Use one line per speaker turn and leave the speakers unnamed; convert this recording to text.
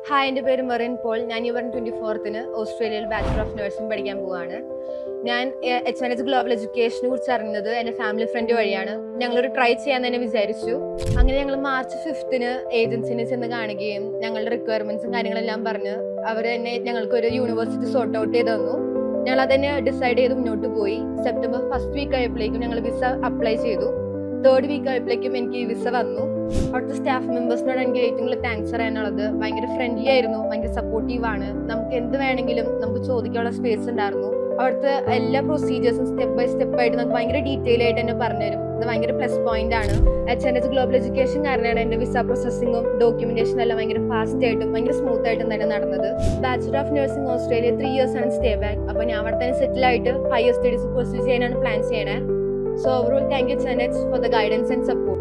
Hi, എൻ്റെ പേര് Merin Paul. ഞാൻ ഈ പറഞ്ഞ 24-ന് ഓസ്ട്രേലിയയിൽ ബാച്ചിലർ ഓഫ് നഴ്സിംഗ് പഠിക്കാൻ പോവുകയാണ്. ഞാൻ HNS ഗ്ലോബൽ എഡ്യൂക്കേഷനെ കുറിച്ച് അറിഞ്ഞത് എൻ്റെ ഫാമിലി ഫ്രണ്ട് വഴിയാണ്. ഞങ്ങളൊരു ട്രൈ ചെയ്യാൻ തന്നെ വിചാരിച്ചു. അങ്ങനെ ഞങ്ങൾ മാർച്ച് 5-ന് ഏജൻസിനെ ചെന്ന് കാണുകയും ഞങ്ങളുടെ റിക്വയർമെൻറ്റ്സും കാര്യങ്ങളെല്ലാം പറഞ്ഞ് അവർ തന്നെ ഞങ്ങൾക്കൊരു യൂണിവേഴ്സിറ്റി സോർട്ട് ഔട്ട് ചെയ്ത് തന്നു. ഞങ്ങൾ അതന്നെ ഡിസൈഡ് ചെയ്ത് മുന്നോട്ട് പോയി. സെപ്റ്റംബർ 1st വീക്ക് ആയപ്പോഴേക്കും ഞങ്ങൾ വിസ അപ്ലൈ ചെയ്തു. 3rd വീക്ക് ആയപ്പോഴേക്കും എനിക്ക് വിസ വന്നു. അവിടുത്തെ സ്റ്റാഫ് മെമ്പേഴ്സിനോട് എനിക്ക് ഏറ്റവും കൂടുതൽ താങ്ക്സ് പറയാനുള്ളത്, ഭയങ്കര ഫ്രണ്ട്ലി ആയിരുന്നു, ഭയങ്കര സപ്പോർട്ടീവാണ്. നമുക്ക് എന്ത് വേണമെങ്കിലും നമുക്ക് ചോദിക്കാനുള്ള സ്പേസ് ഉണ്ടായിരുന്നു. അവിടുത്തെ എല്ലാ പ്രൊസീജിയേഴ്സും സ്റ്റെപ്പ് ബൈ സ്റ്റെപ്പ് ആയിട്ട് നമുക്ക് ഭയങ്കര ഡീറ്റെയിൽ ആയിട്ട് തന്നെ പറഞ്ഞുതരും. ഇത് ഭയങ്കര പ്ലസ് പോയിന്റ് ആണ്. HNS ഗ്ലോബൽ എഡ്യൂക്കേഷൻ കാരണമാണ് എൻ്റെ വിസ പ്രോസസ്സിങ്ങും ഡോക്യുമെന്റേഷനും എല്ലാം ഭയങ്കര ഫാസ്റ്റ് ആയിട്ടും ഭയങ്കര സ്മൂത്ത് ആയിട്ടും തന്നെ നടന്നത്. Bachelor of nursing Australia 3 years ആണ് സ്റ്റേ ബാക്ക്. അപ്പോൾ ഞാൻ അവിടെ തന്നെ സെറ്റിൽ ആയിട്ട് ഹയർ സ്റ്റഡീസ് പെർസ്യൂ ചെയ്യാനാണ് പ്ലാൻ ചെയ്യണേ. So overall, thank you HNS for the guidance and support.